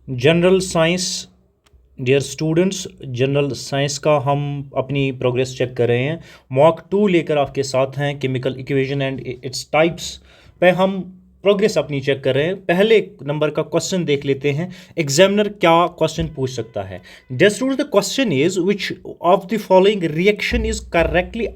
General science, dear students, general science का हम अपनी प्रोग्रेस चेक कर रहे हैं। मॉक 2 लेकर आपके साथ हैं, chemical equation and its types पे हम प्रोग्रेस अपनी चेक कर रहे हैं। पहले नंबर का क्वेश्चन देख लेते हैं, एग्जामिनर क्या क्वेश्चन पूछ सकता है। Dear students, the question is which of the following reaction is correctly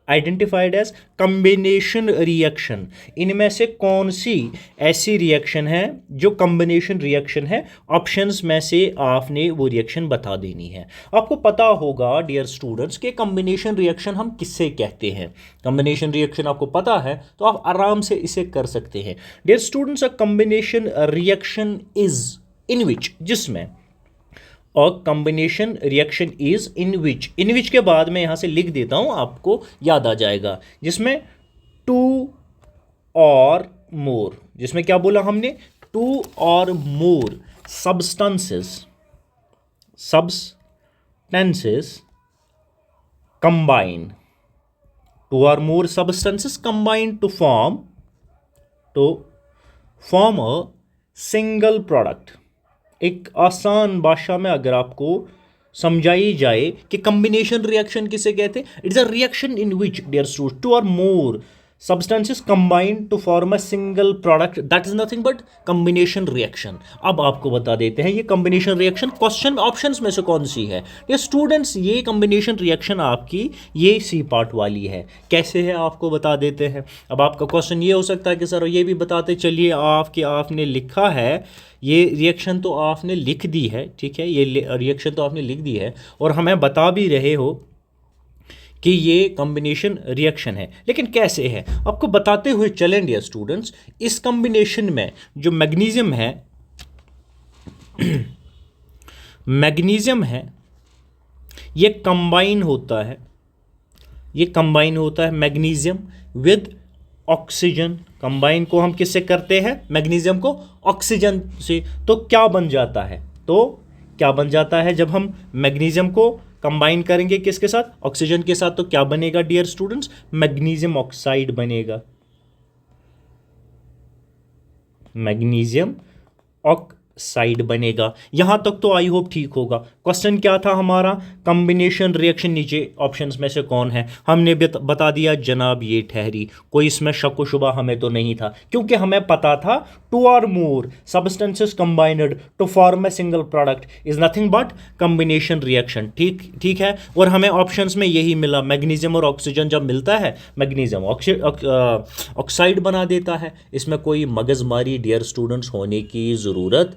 identified as combination reaction. इनमें से कौन सी ऐसी रिएक्शन है जो कम्बिनेशन रिएक्शन है? ऑप्शंस में से आपने वो रिएक्शन बता देनी है। आपको पता होगा डियर स्टूडेंट्स के कम्बिनेशन रिएक्शन हम किससे कहते हैं। कम्बिनेशन रिएक्शन आपको पता है तो आप आराम से इसे कर सकते हैं। Dear students, a combination reaction is in which, जिसमें, और combination reaction is in which के बाद मैं यहां से लिख देता हूं, आपको याद आ जाएगा, जिसमें टू और मोर, जिसमें क्या बोला हमने, to or more substances combine, two or more substances combine to form a single product. एक आसान भाषा में अगर आपको समझाई जाए कि कॉम्बिनेशन रिएक्शन किसे कहते हैं, it's a reaction in which dear students two or more substances combine to form a single product, that is nothing but combination reaction. अब आपको बता देते हैं ये कॉम्बिनेशन रिएक्शन क्वेश्चन ऑप्शंस में से कौन सी है। ये स्टूडेंट्स, ये कॉम्बिनेशन रिएक्शन आपकी ये सी पार्ट वाली है। कैसे है आपको बता देते हैं। अब आपका क्वेश्चन ये हो सकता है कि सर ये भी बताते चलिए आपने लिखा है, ये रिएक्शन तो आपने लिख दी है, ठीक है, ये रिएक्शन तो आपने लिख दी है और हमें बता भी रहे हो कि ये कॉम्बिनेशन रिएक्शन है, लेकिन कैसे है आपको बताते हुए चलें डियर स्टूडेंट्स। इस कॉम्बिनेशन में जो मैग्नीशियम है ये कंबाइन होता है, मैग्नीशियम विद ऑक्सीजन। कंबाइन को हम किससे करते हैं? मैग्नीशियम को ऑक्सीजन से। तो क्या बन जाता है जब हम मैग्नीशियम को कंबाइन करेंगे किसके साथ? ऑक्सीजन के साथ। तो क्या बनेगा डियर स्टूडेंट्स? मैग्नीशियम ऑक्साइड बनेगा, मैग्नीशियम ऑक्साइड बनेगा। यहां तक तो आई होप ठीक होगा। क्वेश्चन क्या था हमारा? कॉम्बिनेशन रिएक्शन नीचे ऑप्शंस में से कौन है? हमने बता दिया जनाब ये ठहरी। कोई इसमें शक व शुबा हमें तो नहीं था, क्योंकि हमें पता था two or more substances combined to form a single product is nothing but combination reaction. ठीक है। और हमें ऑप्शंस में यही मिला, मैग्नीशियम और ऑक्सीजन जब मिलता है मैग्नीशियम ऑक्साइड बना देता है। इसमें कोई मगजमारी डियर स्टूडेंट्स होने की ज़रूरत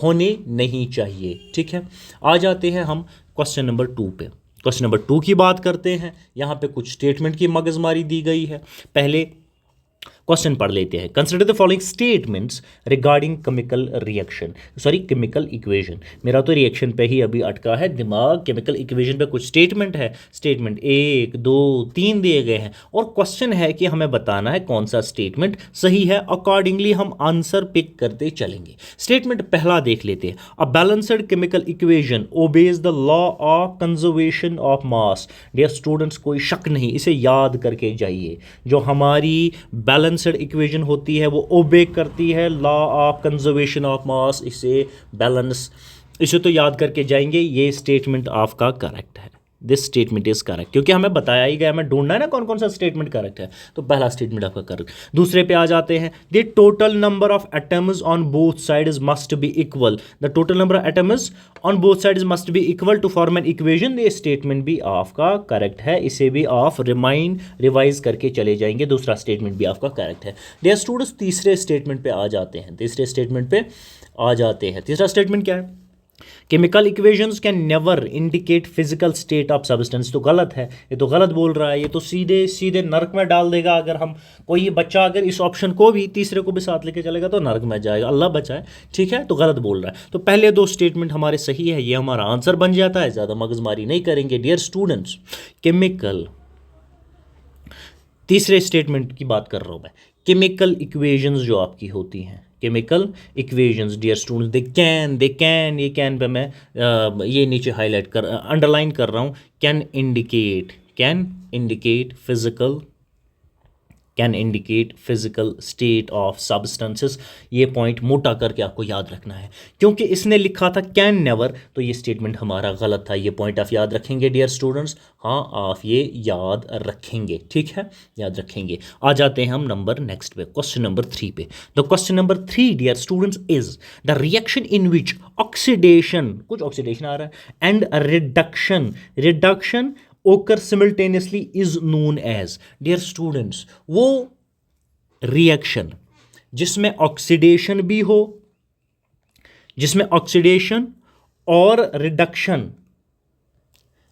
होनी नहीं चाहिए, ठीक है। आ जाते हैं हम क्वेश्चन नंबर 2 पे। क्वेश्चन नंबर 2 की बात करते हैं। यहाँ पे कुछ स्टेटमेंट की मगजमारी दी गई है। पहले क्वेश्चन पढ़ लेते हैं। Consider the following statements regarding chemical equation. मेरा तो रिएक्शन पे ही अभी अटका है दिमाग, केमिकल इक्वेशन पे कुछ स्टेटमेंट है। स्टेटमेंट 1 2 3 दिए गए हैं और क्वेश्चन है कि हमें बताना है कौन सा स्टेटमेंट सही है। अकॉर्डिंगली हम आंसर पिक करते चलेंगे। स्टेटमेंट पहला देख लेते हैं। A balanced chemical equation obeys the law of conservation of mass. Dear students, कोई शक नहीं, इसे याद करके जाइए। जो हमारी बैलेंस्ड इक्वेशन होती है वो ओबे करती है लॉ ऑफ कंजर्वेशन ऑफ मास। इसे तो याद करके जाएंगे। ये स्टेटमेंट आपका करेक्ट है। दिस स्टेटमेंट इज करेक्ट, क्योंकि हमें बताया ही गया, हमें ढूंढना है ना कौन कौन सा स्टेटमेंट करेक्ट है। तो पहला स्टेटमेंट आपका करेक्ट। दूसरे पे आ जाते हैं। The total number of atoms on both sides must be equal. The total number of atoms on both sides must be equal to form an equation. ये स्टेटमेंट भी आपका करेक्ट है। इसे भी आप रिवाइज करके चले जाएंगे। दूसरा स्टेटमेंट भी आपका करेक्ट है। डियर स्टूडेंट्स, तीसरे स्टेटमेंट पे आ जाते हैं। तीसरा स्टेटमेंट क्या है? Chemical equations can never indicate physical state of substance. तो गलत है, ये तो गलत बोल रहा है। ये तो सीधे सीधे नर्क में डाल देगा। अगर हम कोई बच्चा अगर इस ऑप्शन को भी तीसरे को भी साथ लेके चलेगा तो नर्क में जाएगा, अल्लाह बचाए, ठीक है। तो गलत बोल रहा है। तो पहले 2 स्टेटमेंट हमारे सही है, ये हमारा आंसर बन जाता है। ज़्यादा मगजमारी नहीं करेंगे डियर स्टूडेंट्स। तीसरे स्टेटमेंट की बात कर रहा हूँ मैं। केमिकल इक्वेशंस जो आपकी होती हैं, केमिकल इक्वेशंस डियर स्टूडेंट्स, ये कैन पे मैं ये नीचे अंडरलाइन कर रहा हूँ। Can indicate can indicate physical state of substances. ये पॉइंट मोटा करके आपको याद रखना है, क्योंकि इसने लिखा था कैन नेवर, तो ये स्टेटमेंट हमारा गलत था। ये पॉइंट आप याद रखेंगे डियर स्टूडेंट्स, हाँ आप ये याद रखेंगे, ठीक है, याद रखेंगे। आ जाते हैं हम नंबर नेक्स्ट पे, क्वेश्चन नंबर 3 पे। The question number 3 dear students is the reaction in which oxidation, कुछ ऑक्सीडेशन आ रहा है, and reduction occur simultaneously is known as, dear students, वो रिएक्शन जिसमें ऑक्सीडेशन भी हो, जिसमें ऑक्सीडेशन और रिडक्शन,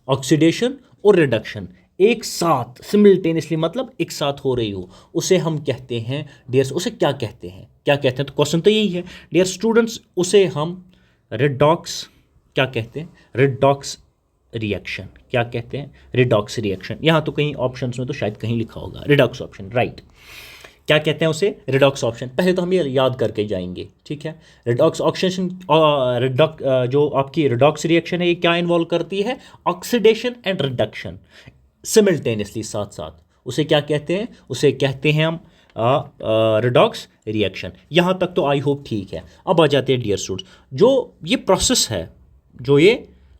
ऑक्सीडेशन और रिडक्शन एक साथ सिमिल्टेनियसली, मतलब एक साथ हो रही हो, उसे हम कहते हैं डियर, उसे क्या कहते हैं, क्या कहते हैं? तो क्वेश्चन तो यही है डियर स्टूडेंट्स, उसे हम रिडॉक्स, क्या कहते हैं? रिडॉक्स रिएक्शन, क्या कहते हैं? Redox reaction. यहाँ तो कहीं ऑप्शंस में तो शायद कहीं लिखा होगा रिडॉक्स ऑप्शन, राइट। क्या कहते हैं उसे? Redox option. पहले तो हम ये याद करके जाएंगे, ठीक है। रिडॉक्स ऑक्सीडेशन, जो आपकी रिडॉक्स रिएक्शन है, ये क्या इन्वॉल्व करती है? ऑक्सीडेशन एंड रिडक्शन सिमिल्टेनियसली, साथ साथ। उसे क्या कहते हैं? उसे कहते हैं हम रिडॉक्स रिएक्शन। यहाँ तक तो आई होप ठीक है। अब आ जाते हैं डियर स्टूडेंट्स, जो ये प्रोसेस है, जो ये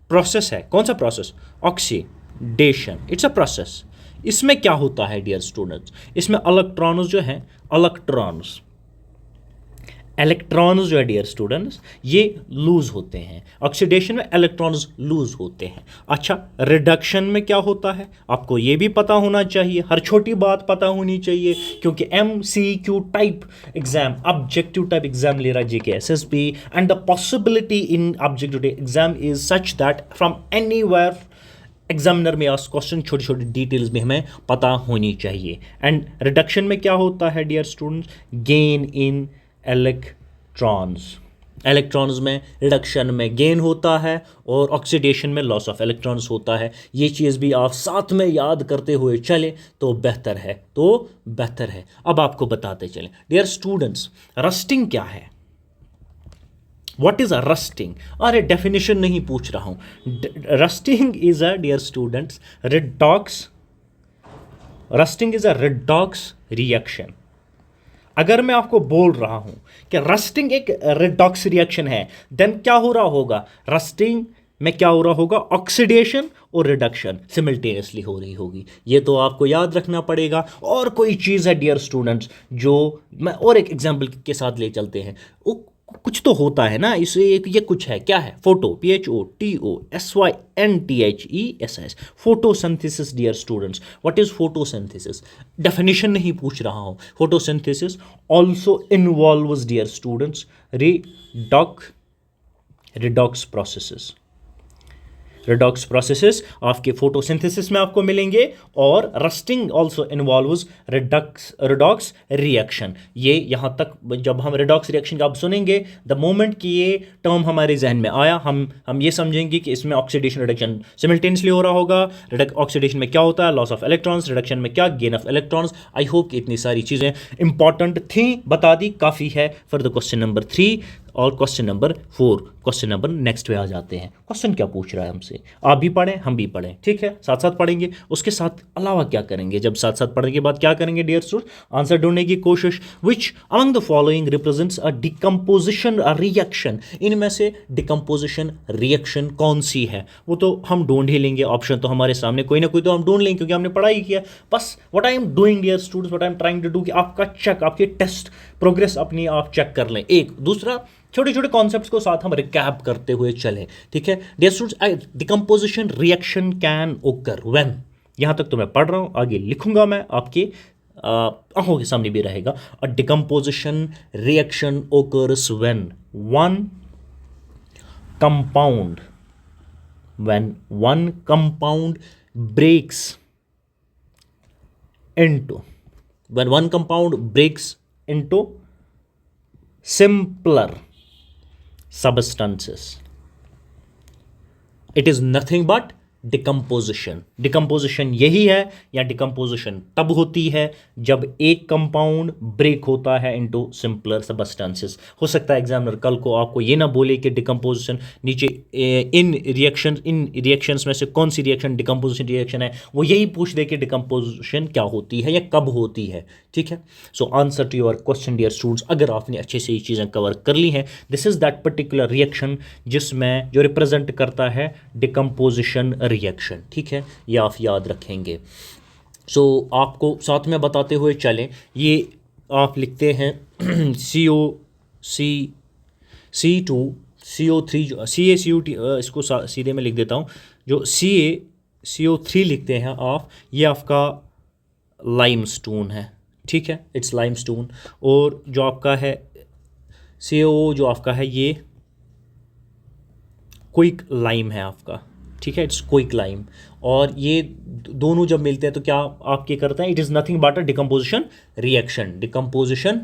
प्रोसेस है, कौन सा process? Oxidation, it's a process. इसमें क्या होता है डियर स्टूडेंट्स? इसमें इलेक्ट्रॉन्स जो हैं, इलेक्ट्रॉन्स जो है डियर स्टूडेंट्स, ये लूज होते हैं। ऑक्सीडेशन में इलेक्ट्रॉन्स लूज होते हैं। अच्छा, रिडक्शन में क्या होता है? आपको ये भी पता होना चाहिए, हर छोटी बात पता होनी चाहिए, क्योंकि MCQ type exam, objective type exam ले रहा है JK SSB, and the possibility in objective exam is such that from anywhere examiner में आज क्वेश्चन छोटी छोटी डिटेल्स में हमें पता होनी चाहिए। एंड रिडक्शन में क्या होता है dear students? Gain in electrons, electrons में रिडक्शन में गेन होता है और ऑक्सीडेशन में लॉस ऑफ इलेक्ट्रॉन्स होता है। ये चीज़ भी आप साथ में याद करते हुए चले तो बेहतर है, तो बेहतर है। अब आपको बताते चलें डियर स्टूडेंट्स, रस्टिंग क्या है? What is a rusting? अरे डेफिनेशन नहीं पूछ रहा हूं। Rusting is a dear students redox, rusting is a redox reaction. अगर मैं आपको बोल रहा हूं कि रस्टिंग एक रिडॉक्स रिएक्शन है, देन क्या हो रहा होगा? रस्टिंग में क्या हो रहा होगा? ऑक्सीडेशन और रिडक्शन सिमिल्टेनियसली हो रही होगी। ये तो आपको याद रखना पड़ेगा। और कोई चीज़ है डियर स्टूडेंट्स जो मैं और एक एग्जांपल के साथ ले चलते हैं, कुछ तो होता है ना इसे, एक ये कुछ है, क्या है? Photo, PHOTOSYNTHESIS, photosynthesis dear students. What is photosynthesis? Definition नहीं पूछ रहा हूं। Photosynthesis also involves dear students redox processes. Redox processes आपके फोटोसिंथेसिस में आपको मिलेंगे, और rusting also involves redox reaction. ये यहाँ तक जब हम रिडॉक्स रिएक्शन का आप सुनेंगे, द मोमेंट कि ये टर्म हमारे जहन में आया, हम ये समझेंगे कि इसमें ऑक्सीडेशन रिडक्शन सिमिल्टेनियसली हो रहा होगा। ऑक्सीडेशन में क्या होता है? Loss of electrons. रिडक्शन में क्या? Gain of electrons. I hope कि इतनी सारी चीज़ें इंपॉर्टेंट थी, बता दी, काफ़ी है फॉर द क्वेश्चन नंबर 3 और question number 4। Question number next पे आ जाते हैं। क्वेश्चन क्या पूछ रहा है हमसे? आप भी पढ़ें, हम भी पढ़ें, ठीक है, साथ साथ पढ़ेंगे। उसके साथ अलावा क्या करेंगे? जब साथ साथ पढ़ने के बाद क्या करेंगे डियर स्टूडेंट? आंसर ढूंढने की कोशिश। Which among the following represents a decomposition reaction? इनमें से डिकम्पोजिशन रिएक्शन कौन सी है? वो तो हम ढूंढ ही लेंगे, ऑप्शन तो हमारे सामने कोई ना कोई तो हम ढूंढ लेंगे, क्योंकि हमने पढ़ाई किया। बस what I am doing dear students, what I am trying to do कि आपका चेक, आपके टेस्ट प्रोग्रेस अपनी आप चेक कर लें। एक दूसरा छोटे छोटे कॉन्सेप्ट्स को साथ हम रिकैप करते हुए चलें, ठीक है dear students. Decomposition reaction can occur when, यहां तक तो मैं पढ़ रहा हूं, आगे लिखूंगा मैं, आपके आंखों के सामने भी रहेगा। A decomposition reaction occurs when one compound breaks into when one compound breaks into simpler substances, it is nothing but decomposition. Decomposition यही है, या डिकम्पोजिशन तब होती है जब एक कंपाउंड ब्रेक होता है इनटू सिंपलर सब्सटेंसेस। हो सकता है एग्जामिनर कल को आपको ये ना बोले कि डिकम्पोजिशन नीचे इन रिएक्शंस में से कौन सी रिएक्शन डिकम्पोजिशन रिएक्शन है, वो यही पूछ दे कि डिकम्पोजिशन क्या होती है या कब होती है। ठीक है, so answer to your question dear students, अगर आपने अच्छे से ये चीज़ें कवर कर ली हैं, this is that particular reaction जिसमें जो रिप्रेजेंट करता है डिकम्पोजिशन रिएक्शन। ठीक है, ये आप याद रखेंगे। सो आपको साथ में बताते हुए चलें, ये आप लिखते हैं CO2 CaCO3 इसको सीधे में लिख देता हूँ, जो CaCO3 लिखते हैं आप, ये आपका लाइमस्टोन है। ठीक है, इट्स लाइमस्टोन। और जो आपका है CO जो आपका है ये क्विक लाइम है आपका। ठीक है, इट्स क्विक लाइम। और ये दोनों जब मिलते हैं तो क्या आप क्या करते हैं, it is nothing but a decomposition reaction. Decomposition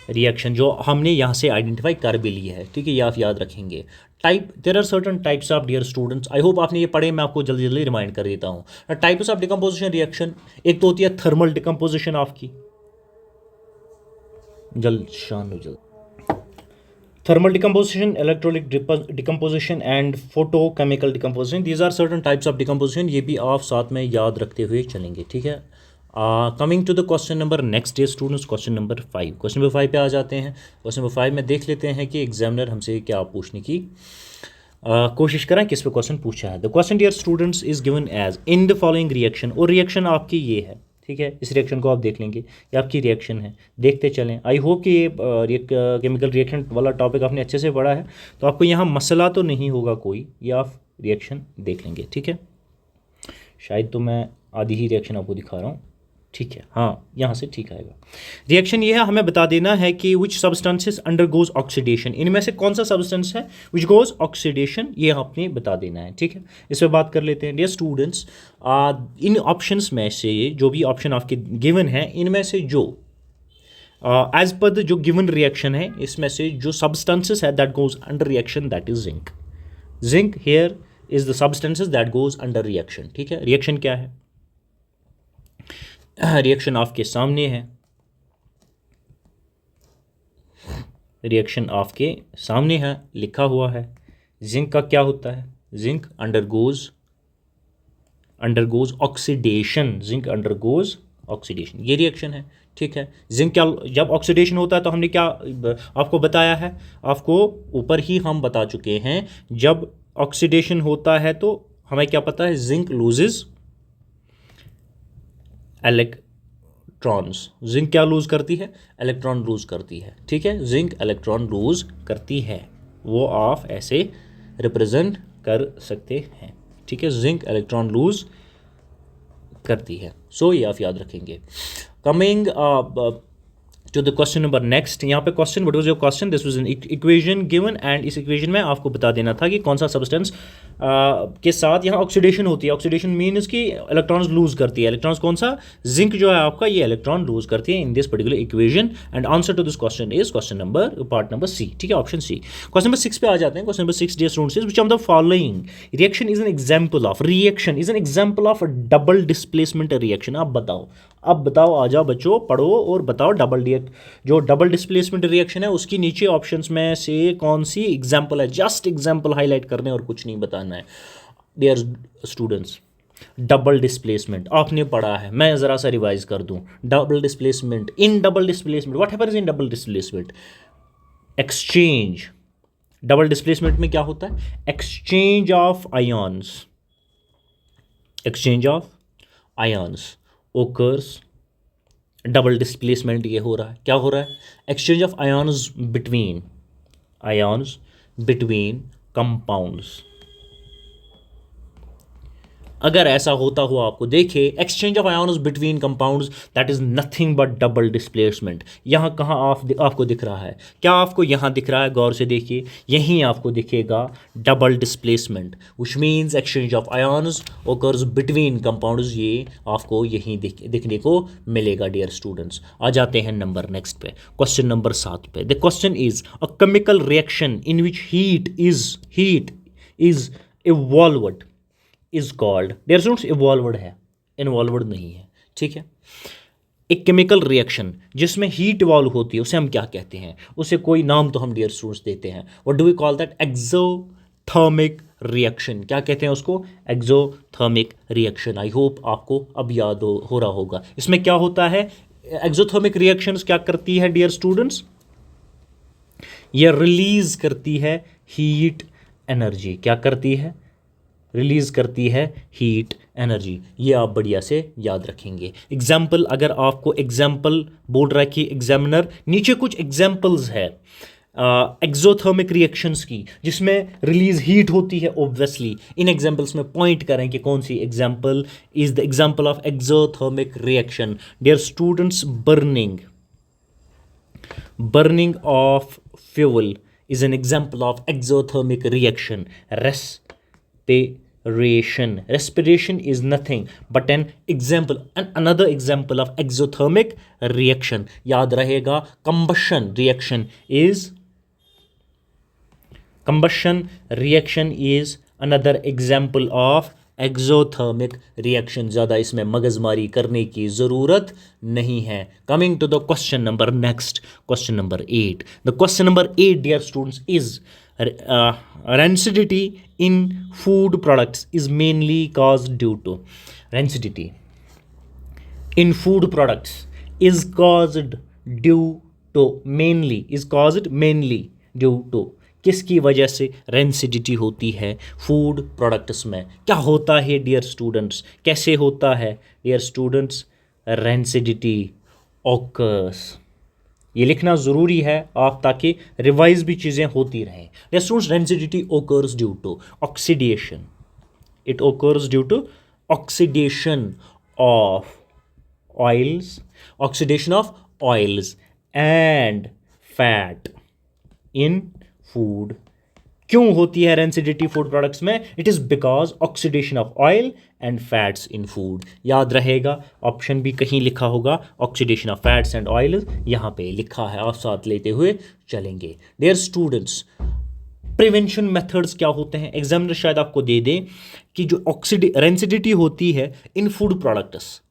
reaction जो हमने यहाँ से आइडेंटिफाई कर भी लिया है। ठीक है, ये आप याद रखेंगे। Type, there are certain types of dear students, I hope आपने ये पढ़े, मैं आपको जल्दी जल्दी रिमाइंड कर देता हूँ। टाइप्स ऑफ डिकम्पोजिशन रिएक्शन, एक तो होती है थर्मल डिकम्पोजिशन आपकी, thermal decomposition, electrolytic decomposition and photochemical decomposition, these are certain types of decomposition, ये भी आप साथ में याद रखते हुए चलेंगे। ठीक है, coming to the question number next dear students, question number 5। Question number 5 पे आ जाते हैं। क्वेश्चन नंबर 5 में देख लेते हैं कि एग्जामिनर हमसे क्या पूछने की कोशिश करें, किस पे क्वेश्चन पूछा है। The question dear students is given as in the following reaction, और रिएक्शन आपकी ये है। ठीक है, इस रिएक्शन को आप देख लेंगे, ये आपकी रिएक्शन है, देखते चलें। आई होप कि ये केमिकल रिएक्शन वाला टॉपिक आपने अच्छे से पढ़ा है, तो आपको यहाँ मसला तो नहीं होगा कोई, ये आप रिएक्शन देख लेंगे। ठीक है, शायद तो मैं आधी ही रिएक्शन आपको दिखा रहा हूँ। ठीक है, हाँ यहाँ से ठीक आएगा। रिएक्शन ये है, हमें बता देना है कि विच सब्सटेंसेस अंडरगोज ऑक्सीडेशन, इनमें से कौन सा सब्सटेंस है विच गोज ऑक्सीडेशन, ये आपने बता देना है। ठीक है, इस पर बात कर लेते हैं डियर स्टूडेंट्स। इन ऑप्शंस में से जो भी ऑप्शन आपके गिवन है, इनमें से जो एज पर द जो गिवन रिएक्शन है, इसमें से जो सब्सटेंसेस है that goes under reaction, that is zinc. Zinc here is the substances that goes under reaction. ठीक है, रिएक्शन क्या है, रिएक्शन आपके सामने है, रिएक्शन आपके सामने है, लिखा हुआ है। जिंक का क्या होता है, zinc undergoes oxidation, zinc undergoes oxidation, ये रिएक्शन है। ठीक है, जिंक क्या, जब ऑक्सीडेशन होता है तो हमने क्या आपको बताया है, आपको ऊपर ही हम बता चुके हैं, जब ऑक्सीडेशन होता है तो हमें क्या पता है, जिंक लूजेस इलेक्ट्रॉन्स। जिंक क्या लूज करती है, इलेक्ट्रॉन लूज करती है। ठीक है, जिंक इलेक्ट्रॉन लूज करती है, वो आप ऐसे रिप्रेजेंट कर सकते हैं। ठीक है, जिंक इलेक्ट्रॉन लूज करती है। सो ये आप याद रखेंगे। Coming to the question number next, यहाँ पे question, what was your question, this was an equation given, and इस इक्वेशन में आपको बता देना था कि कौन सा सब्सटेंस के साथ यहाँ ऑक्सीडेशन होती है। ऑक्सीडेशन मीन्स कि इलेक्ट्रॉन्स लूज करती है। इलेक्ट्रॉन्स कौन सा, जिंक जो है आपका, ये इलेक्ट्रॉन लूज करती है in this particular equation, and answer to this question is question number part number c. ठीक है, ऑप्शन सी। क्वेश्चन नंबर 6 पे आ जाते हैं। Question number 6 dear students, which of the following reaction is an example of double displacement reaction. अब बताओ, आ जाओ बच्चों, पढ़ो और बताओ, जो डबल डिस्प्लेसमेंट रिएक्शन है उसकी नीचे ऑप्शंस में से कौन सी एग्जांपल है। जस्ट एग्जांपल हाईलाइट करने और कुछ नहीं बताना है डियर स्टूडेंट्स। डबल डिस्प्लेसमेंट आपने पढ़ा है, मैं ज़रा सा रिवाइज कर दूं। Double displacement, in double displacement what happens in double displacement, exchange. Double displacement में क्या होता है, exchange of ions occurs. Double displacement ये हो रहा है, क्या हो रहा है, exchange of ions between compounds. अगर ऐसा होता हुआ आपको देखे, exchange of ions between compounds, that is nothing but double displacement. यहाँ कहाँ आपको दिख रहा है, क्या आपको यहाँ दिख रहा है, गौर से देखिए, यहीं आपको दिखेगा double displacement, which means exchange of ions occurs between compounds, ये आपको यहीं दिखने को मिलेगा डियर स्टूडेंट्स। आ जाते हैं नंबर नेक्स्ट पे, क्वेश्चन नंबर 7 पे। The question is a chemical reaction in which heat is evolved is called, dear students evolved है, इन्वॉल्वड नहीं है, ठीक है। एक केमिकल रिएक्शन जिसमें हीट इवॉल्व होती है उसे हम क्या कहते हैं, उसे कोई नाम तो हम डियर स्टूडेंट्स देते हैं, what do we call that, exothermic reaction, क्या कहते हैं उसको, एक्सोथर्मिक रिएक्शन। आई होप आपको अब याद हो रहा होगा। इसमें क्या होता है, एक्सोथर्मिक रिएक्शंस क्या करती है डियर स्टूडेंट्स, ये रिलीज करती है हीट एनर्जी, क्या करती है, रिलीज करती है हीट एनर्जी। ये आप बढ़िया से याद रखेंगे। एग्जाम्पल, अगर आपको एग्जाम्पल बोल रहा है कि एग्जामिनर नीचे कुछ एग्जाम्पल्स है एक्सोथर्मिक रिएक्शंस की जिसमें रिलीज हीट होती है, ऑब्वियसली इन एग्जाम्पल्स में पॉइंट करें कि कौन सी example is the example of exothermic reaction. Dear students, burning of fuel is an example of exothermic reaction. Respiration is nothing but an example, another example of exothermic reaction. याद रहेगा, combustion reaction is another example of exothermic reaction. ज़्यादा इसमें मगजमारी करने की ज़रूरत नहीं है। Coming to the question number next, question number 8। The question number 8 dear students is rancidity in food products is mainly caused due to, rancidity in food products is caused mainly due to, किसकी वजह से rancidity होती है food products में, क्या होता है dear students, कैसे होता है डियर स्टूडेंट्स, रेंसिडिटी ऑकर्स। ये लिखना ज़रूरी है आप, ताकि रिवाइज भी चीज़ें होती रहें। Dear students, rancidity occurs due to oxidation, it occurs due to oxidation of oils and fat in food. क्यों होती है रेंसिडिटी फूड प्रोडक्ट्स में, it is because oxidation of oil and fats in food. याद रहेगा, option भी कहीं लिखा होगा, oxidation of fats and oil यहाँ पे लिखा है, आप साथ लेते हुए चलेंगे। डियर स्टूडेंट्स, प्रिवेंशन मेथड्स क्या होते हैं, एग्जामिनर शायद आपको दे दे कि जो रेंसिडिटी होती है इन फूड प्रोडक्ट्स,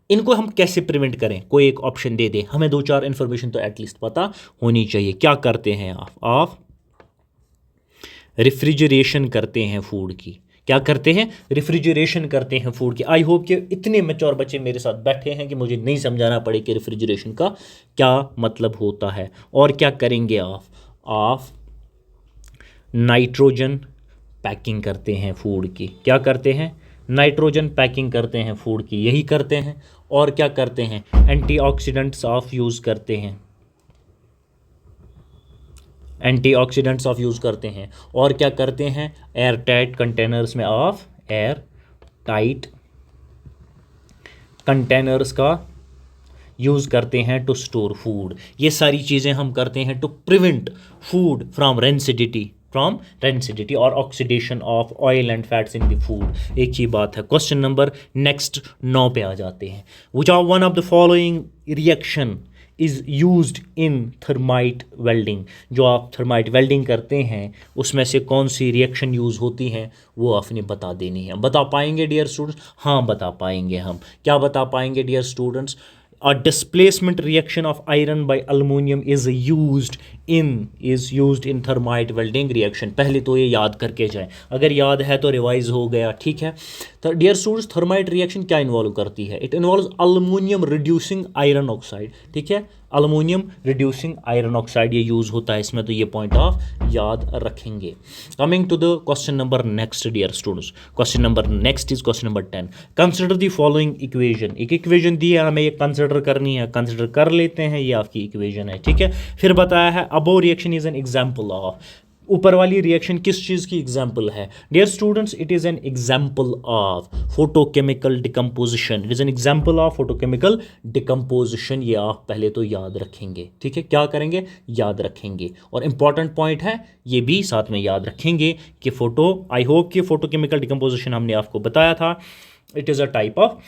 इनको हम कैसे प्रिवेंट करें, कोई एक ऑप्शन दे दे, हमें 2-4 इन्फॉर्मेशन तो एटलीस्ट पता होनी चाहिए। क्या करते हैं आप रेफ्रिजरेशन करते हैं फूड की, क्या करते हैं, रेफ्रिजरेशन करते हैं फूड की। आई होप कि इतने मैच्योर बच्चे मेरे साथ बैठे हैं कि मुझे नहीं समझाना पड़े कि रेफ्रिजरेशन का क्या मतलब होता है। और क्या करेंगे आप नाइट्रोजन पैकिंग करते हैं फूड की, क्या करते हैं, नाइट्रोजन पैकिंग करते हैं फूड की, यही करते हैं। और क्या करते हैं, एंटीऑक्सीडेंट्स ऑफ यूज़ करते हैं, एंटीऑक्सीडेंट्स ऑफ यूज़ करते हैं। और क्या करते हैं, एयर टाइट कंटेनर्स में ऑफ, एयर टाइट कंटेनर्स का यूज़ करते हैं टू स्टोर फूड। ये सारी चीज़ें हम करते हैं to prevent food from rancidity और oxidation of oil and fats in the food. एक ही बात है। क्वेश्चन नंबर नेक्स्ट 9 पे आ जाते हैं। Which are one of the following reaction is used in thermite welding. जो आप थर्माइट वेल्डिंग करते हैं उसमें से कौन सी रिएक्शन यूज़ होती हैं वो आपने बता देनी है। बता पाएंगे डियर स्टूडेंट्स? हाँ बता पाएंगे हम। क्या बता पाएंगे dear students? A displacement reaction of iron by aluminum is used in thermite welding reaction। पहले तो ये याद करके जाएं, अगर याद है तो रिवाइज हो गया, ठीक है। तो डियर स्टूडेंट्स, थर्माइट रिएक्शन क्या इन्वॉल्व करती है? It involves aluminium reducing iron oxide, ठीक है, अल्युमिनियम रिड्यूसिंग आयरन ऑक्साइड ये यूज़ होता है इसमें, तो ये पॉइंट आप याद रखेंगे। Coming to the question number next dear students, question number next is question number 10। Consider the following equation. एक इक्वेशन दी है हमें, ये कंसिडर करनी है, कंसिडर कर लेते हैं, ये आपकी इक्वेशन है, ठीक है। फिर बताया है above reaction is an example of, ऊपर वाली रिएक्शन किस चीज़ की एग्जाम्पल है? Dear students, it is an example of photochemical decomposition. It is an example of photochemical decomposition. ये आप पहले तो याद रखेंगे, ठीक है। क्या करेंगे? याद रखेंगे। और इंपॉर्टेंट पॉइंट है ये भी साथ में याद रखेंगे कि आई होप कि फोटोकेमिकल डिकम्पोजिशन हमने आपको बताया था, it is a type of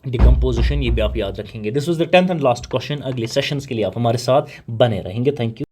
decomposition, ये भी आप याद रखेंगे। This was the 10th and last question. अगले सेशंस के लिए आप हमारे साथ बने रहेंगे। Thank you.